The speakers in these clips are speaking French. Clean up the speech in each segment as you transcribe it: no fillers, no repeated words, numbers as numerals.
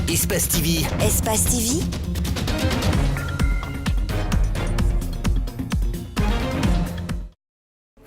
Espace TV. Espace TV.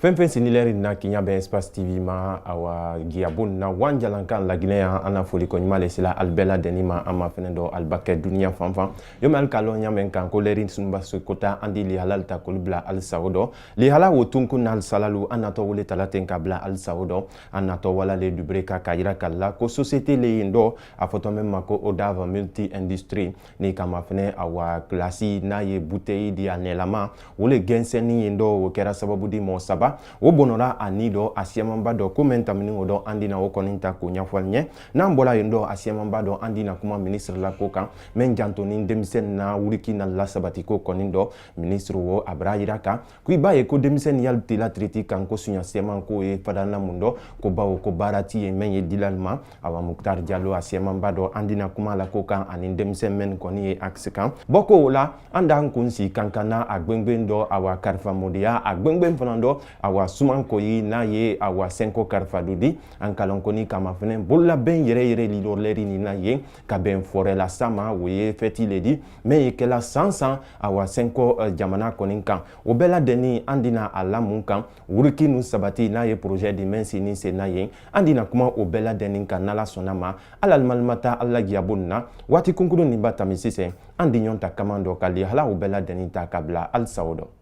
Fɛn sinileri na kinya be Espace TV ma awa giabun na wanjalan kan la Guinea ana foli ko nyimale sila albela denima ama fenendo albake dunia fanfan yom al kalon nyamen kan ko lerin sumba kota andi li halal ta kulbla al saudo li hala wotunku nal salalu anato wole talaten kabla al saudo anato wala le dubreka kayira kala ko société le indo a foto men mako odava multi industrie ni kama fene awa klasi na ye bouteille di anelama wole genseni indo wo kera sababu di mo saba wo bonora anido asiamamba do komenta mini odo andina wo koninta ko nyafwal nye na mbola yendo asiamamba do andina kuma ministre la kokan men jantoni demisen na wuriki na la sabati ko konindo ministre wo abrahiraka ku baye ko demisen yal tila triti kan ko sunya siaman ko e fadana mundo ko bawo ko barati e men dilalma awa muktar diallo asiamamba do andina kuma la kokan anin demisen men koni e aksikan boko la anda kunsi kankana agbengben awa karfa modia agbengben fanando awa suman koyi na ye awa senko karfadudi an kalonkoni kama fene bolla ben yere li leri ni na ye ka ben fore la sama we feti ledi me kela sansan awa senko jamana koninkan o bela deni andina alamun kan wuriki nu sabati na ye projet di mensi ni se na ye andina kuma o bela deni kan nala sonama alal malmata alla giabunna wati kunkuru ni batami sise andi nyonta kamando kali hala o bela deni ta kabla al saudo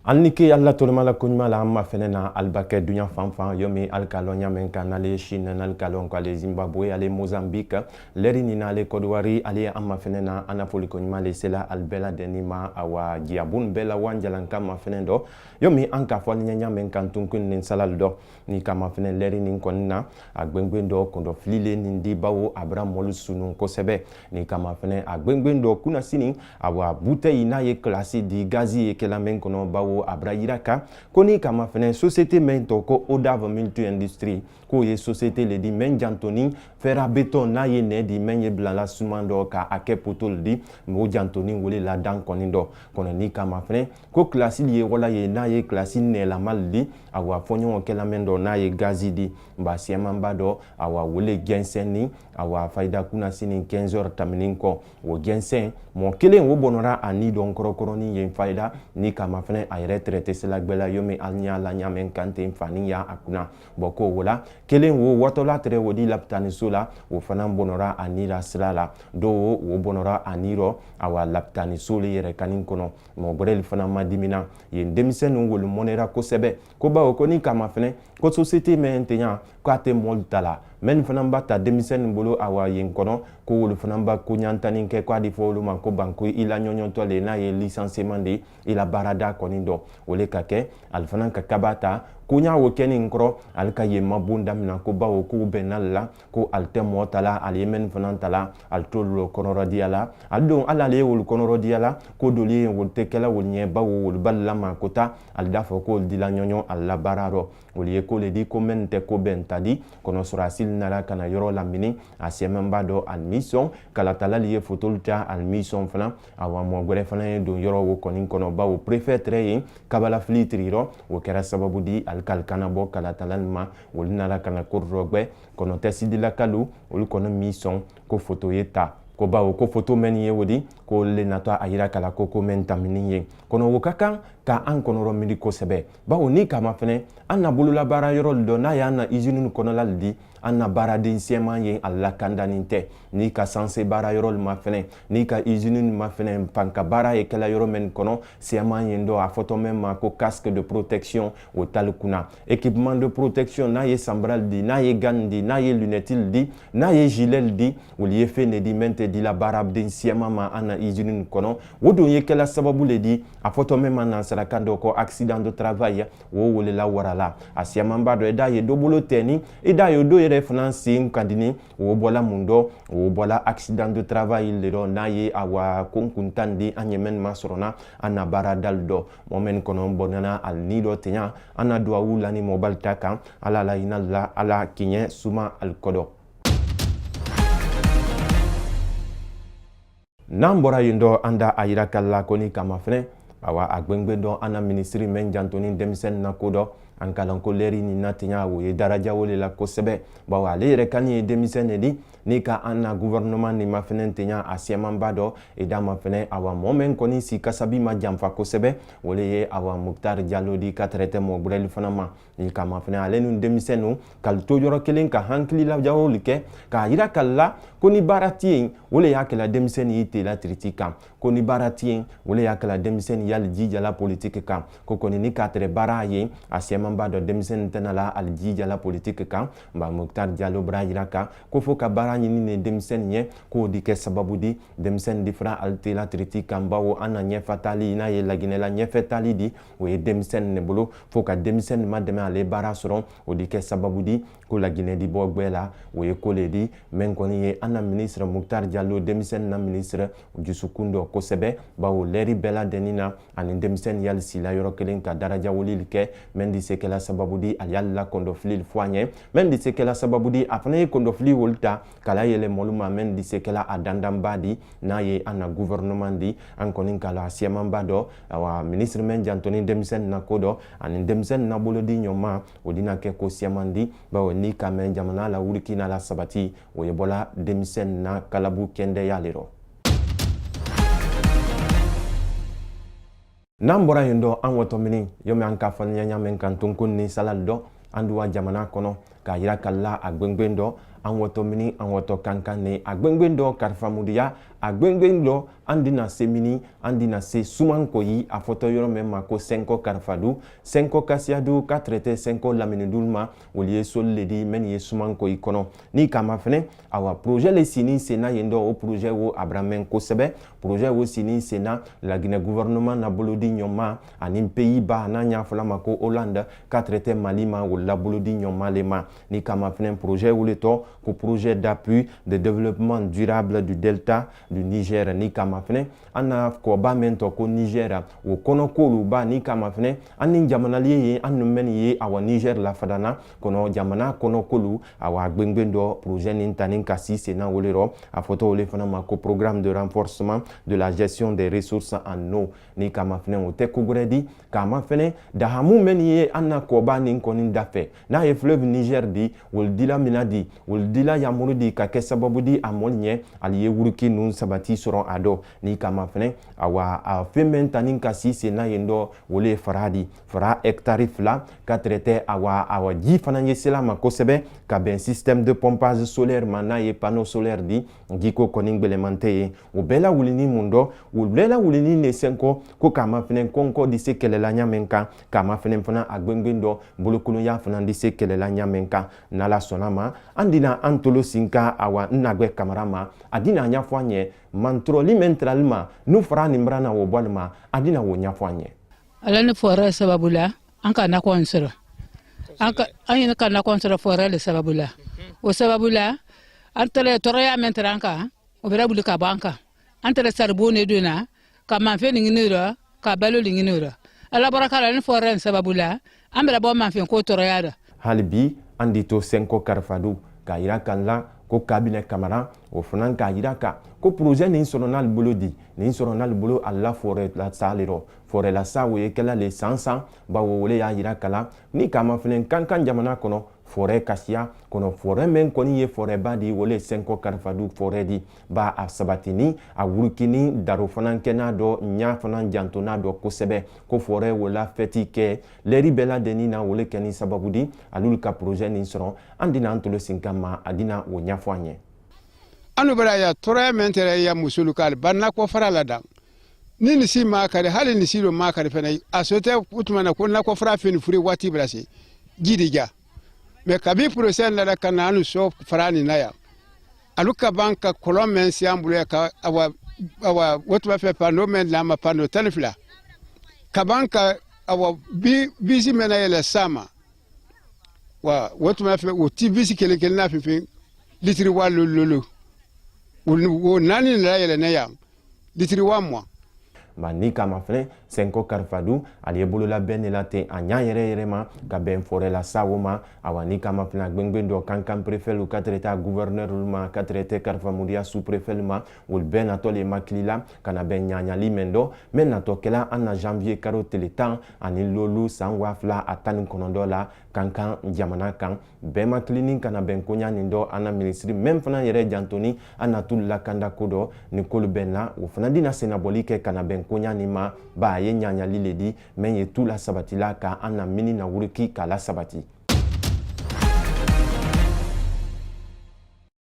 Alnike alla tolmala kunyala amma fenena albake dunya fanfan yomi alkalonya menka nale Chine nalkalon kwa le Zimbabwe ale Mozambique leri ni nale Kodwari ale amma fenena anafoli kunyale sela albela denima awa giabun bela wanjalan kama fenendo yomi anka fol nyanya menka tunkun nin salaldo ni kama fenen leri nin konna agbengwendo kondo flile nindi bawo Abraham molusunu kosebe ni kama fenen agbengwendo kuna sini awa bouteille na ye klasi di gazi e kela men kono bawo abrahiraka koni kama fene société mento ko odava multi industrie ko ye société le di men jantoni fera beton na ye ne di men ye blala sumando ka ake potol di mo jantoni wole la dan konindo kono ni kama fene ko klasi ye wala ye na ye klasi ne la maldi awa fonyo kela mendo na ye gazi di mba siamamba do awa wole genseni awa faida kuna sini 15 heures taminin ko wo gensen mo kelen wo bonora ani don korokoroni ye faida ni kama fene ay retraité sela gbela yomi alnya la nyamen kante mfani ya akuna boko wala kelen wo watola tere wodi laptani sola wo fanan bonora anira silala do wo bonora aniro awa laptani soli yere kanin kono mo borel fana madimina ye demisen wol monera ko sebe ko ba ko ni kama fene ko société mentenya ko ate moltala men fanan bata demisen bolo awa yen kono ko wol fanan ba ko nyantanin ke ko adi fo man ko banko ila nyonyon to le na ye licenciement de ila barada konindo wole kake alfanan ka kabata kunya wo kenin kro alka ye mabunda mina ko bawo ko benalla ko alte motala alimen fanan tala altolo konoro diala aldon alale wol konoro diala ko doli wol tekela wol nye bawo wol ballama kota aldafo ko dila nyonyon alla bararo wol ye ko le di ko mente ko bentadi kono surasil nala kana yoro lamini asiemamba do admission kala talali ye fotolta admission fana awa mo gore fana do yoro wo konin kono bawo prefetre kabala flitriro wo kera sababu di alkal kana bo kala talalma wol nala kana korrogbe kono tesidila kalu wol kono mission ko foto yeta ko bawo ko foto meni ye wodi ko le natwa ayira kala ko komenta mini kono wokaka ka an konoro midi ko sebe bawo ni kama fene anna bulula bara yorol do na ya na izinu kono laldi anna bara din sema ye alla kandaninte ni ka sanse bara yorol ma fene ni ka izinu ma fene panka bara e kala yoro men kono sema ye ndo a photo même ma ko casque de protection o talkuna équipement de protection na ye sambral di na ye gandi na ye lunetil di na ye gilet di o liye fene di mente di la bara din sema ma anna izinu kono wodo ye kala sababu le di a photo même na sarakando ko accident de travail wo wole la warala asiamamba do eda ye dobolo teni eda yo do reference kandini wo bola mundo wo bola accident de travail le do naye awa konkuntandi anyemen masorona ana baradaldo momen kono bonana al nido tenya ana do wulani mobile taka ala la inalla ala kinye suma al kodo nambora yindo anda ayira kala koni kama fene awa agbengbe do ana ministry men jantoni demisen na kodo an kalanko leri ni natenya wo ye daraja wole la kosɛbɛ bawo ale yɛrɛ kan ye denmisɛn di ni ka an na gouvernement ni ma fɛnɛ tenya a sɛmanba dɔ e da ma fɛnɛ awa mɔɔ min kɔni si kasabi ma janfa kosɛbɛ wole ye awa Muktar Diallo di ka traité mɔ burɛli fana ma ni kama fɛnɛ ale ni denmisɛnnu k'al to yɔrɔ kelen ka hankili lajawoli kɛ k'a yira k'al la ko ni baara tɛ yen wole y'a kɛla denmisɛnnin y'i tela tiriti kan ko ni baara tɛ yen wole y'a kɛla denmisɛnnin y'ali jijala politiki kan ko kɔni ni k'a tɛrɛ baara ye a sɛmanba dɔ denmisɛnnin tɛna la ali jijala politiki kan ba Muktar Diallo bara yira kan ko fo ka baara ɲini ni denmisɛnnin ye k'o di kɛ sababu di denmisɛnnin di fana ali tela tiriti kan bawo an na ɲɛfɛ taali n'a ye laginɛla ɲɛfɛ taali di o ye denmisɛnnin de bolo fo ka denmisɛnnin ma dɛmɛ ale baara sɔrɔ o di kɛ sababu di ko laginɛ di bɔ gbɛ la o ye ko le di min kɔni ye an na ministre Muktar Diallo denmisɛnnin na ministre dusukun dɔ kosɛbɛ bawo lɛri bɛɛ la dɛnni na ani denmisɛnnin yali sila yɔrɔ kelen ka daraja wolili kɛ min di se kɛla sababu di a yali la kɔndɔfili fɔ an ye min di se kɛla sababu di a fana ye kɔndɔfili woli ta kala yɛlɛ mɔlu ma min di se kɛla a dandanba di n'a ye an na gouvernement di an kɔni kala sɛmanba dɔ awa ministre min jantoni denmisɛnnin na ko dɔ ani denmisɛnnin na bolo di ɲɔma o dina kɛ ko sɛman di bawo ni ka mɛn jamana la wurikina la sabati o ye bɔla denmisɛnnin na kalabu kɛndɛya le rɔ. N'an bɔra yen dɔ an wɔtɔmini yomi an ka fɔniya ɲamen kan tunkun ni salal dɔ an duwa jamana kɔnɔ k'a yira kala a gwengwen dɔ an wɔtɔmini an wɔtɔ kankan ni a gwengwen dɔ karifamudiya a gwengwen dɔ an dina se mini an dina se suman koyi a fɔtɔ yɔrɔ min ma ko Senko Karifadu Senko Kasiyadu ka traité Senko laminidul ma olu ye soli le di min ye suman koyi kɔnɔ ni kama fɛnɛ awa projet le sini senna yen dɔ o projet wo abramɛn kosɛbɛ projet wo sini senna Laginɛ gouvernement na bolo di ɲɔma ani Pays-Bas n'an y'a fɔla ma ko Hollande ka traité Mali ma o la bolo di ɲɔma le ma ni kama fɛnɛ projet wo le tɔ ko projet d'appui de développement durable du delta du Niger ni kama fɛnɛ an na kɔba min tɔ ko Niger o kɔnɔ k'olu ba ni kama fɛnɛ an ni jamanali ye an nu mɛn ye awa Niger la fadana kɔnɔ jamana kɔnɔ k'olu awa gwengwen dɔ projet nin tani ka si senna wole rɔ a fɔtɔ wole fana ma ko programme de renforcement de la gestion des ressources en eau ni kama fɛnɛ o tɛ ko wɛrɛ di kama fɛnɛ dahamu mɛn ye an na kɔba nin kɔni dafɛ n'a ye fleuve Niger di wol dila mina di wol dila yamuru di ka kɛ sababu di a mɔli ɲɛ ali ye wuruki nun sabati sɔrɔ a dɔ ni kama fɛnɛ awa a fɛn bɛ tani ka si senna yen dɔ wole fara di fara hectare 2 ka traité awa ji fana ye sela ma kosɛbɛ ka bɛn système de pompage solaire ma n'a ye panneau solaire di jiko kɔni gwɛlɛman tɛ ye o bɛɛ la wulini mun dɔ o bɛɛ la wulini ne Senko ko kama fɛnɛ kɔnkɔ di se kɛlɛla ɲamen kan kama fɛnɛ fana a gwengwen dɔ bolokoloya fana di se kɛlɛla ɲamen kan n'ala sɔnna ma an dina an tolo sinka awa nnagwɛ kamara ma a dina ɲafɔ an ye mantroli min tirali ma n'u fara nin bara na o bɔli ma a dina o ɲafɔ an ye ala ni fɔra sababu la an ka nakɔ sɔrɔ an ye ka nakɔ sɔrɔ fɔra le sababu la o sababu la an tɛrɛ tɔrɔya min tɛrɛ an kan o bɛra boli ka bɔ an kan an tɛrɛ saribo ne donna ka manfɛn nin ɲini rɔ ka balo nin ɲini rɔ ala baraka la ni fɔra sababu la an bɛra bɔ manfɛn ko tɔrɔya da hali bi an di to Senko Karifadu k'a yira kan la ko kabinɛ kamara o fana k'a yira kan ko projet nin sɔrɔ n'ale bolo di nin sɔrɔ n'ale bolo a la forêt la sa le rɔ forêt la sa o ye kɛla le san bawo ole y'a yira kala ni kama fana kan jamana kɔnɔ forêt kasiya kɔnɔ forêt min kɔni ye forêt ba di wole Senko Karifadu forêt di ba a sabatini a wurukini daro fana kɛnɛ dɔ ɲa fana jantona dɔ kosɛbɛ ko forêt wola fɛti kɛ lɛri bɛɛ la deni na wole kɛni sababu di alulu ka projet nin sɔrɔ an dina an tolo sinka ma a dina o ɲafɔ an ye anu bara ya tɔrɔya min tɛrɛ ya musulu k'ale ba nakɔ fara la dan ni nisi ma kari hali nisi lo ma kari fɛnɛ a so tɛ o tuma na ko nakɔ fara fini fure waati bila se ji de ja mais kabi procès la ka na anu so fara ni na ya alu ka ban ka kolon men si an bolo ya ka awa wotu ba fɛ pano men la ma pano tan fila ka ban ka awa bisi mena yɛlɛ sama wa wotu ba fɛ o ti bisi kelen na fifin litiri wa lolo wo nani la yɛlɛ ne ya litiri wa moi ba ni kama fɛnɛ Senko Karfadou ali bolola ben la ten a ɲa yɛrɛ ma ka bɛn forêt la sawo ma awa ni kama fana gbengben dɔ kankan préfet lu ka traité gouverneur lu ma ka traité Karfa Mudiya sous préfet lu ma ul bɛn natɔ le makili la kana bɛn ɲaɲali men dɔ men natɔ kɛla an na janvier karo tile 10 ani lolu san 2019 la kankan jamana kan bɛn makili ni kana bɛn koɲa nin dɔ an na ministre même fana yɛrɛ jantoni an na tul lakanda ko dɔ ni kolu bɛn na o fana dina senabɔli kɛ kana bɛn koɲa nin ma ba a ye ɲaɲali le di men ye tu la sabatila ka an na mini na wuruki k'a la sabati.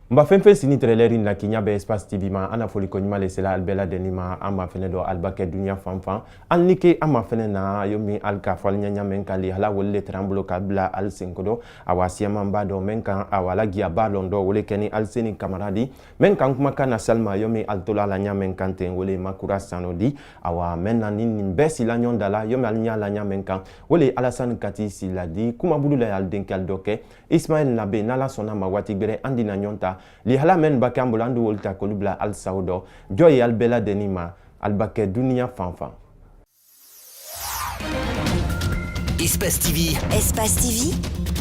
Mba fɛn sini trailerin la kinya be espace TV ma ana foli ko nyuma lesela albela denima ama fene do albake dunya fanfan alnike ama fene na yomi alka falnya nyamen kali hala wolle tramblo kabla al senkodo awasiya mamba do menkan awala gia balondo wole keni alseni kamaradi menkan kuma kana salma yomi altola la nyamen kanten wole makura sanodi awa menna nin besi la nyonda la yomi alnya la nyamen kan wole alasan kati siladi kuma budula al denkal doke Ismail Nabe nala sona mawati gbere andi na nyonta li hala men bakambo landu wolta kolubla al saudo joy al bela denima al baké dunia fanfan. Espace TV. Espace TV.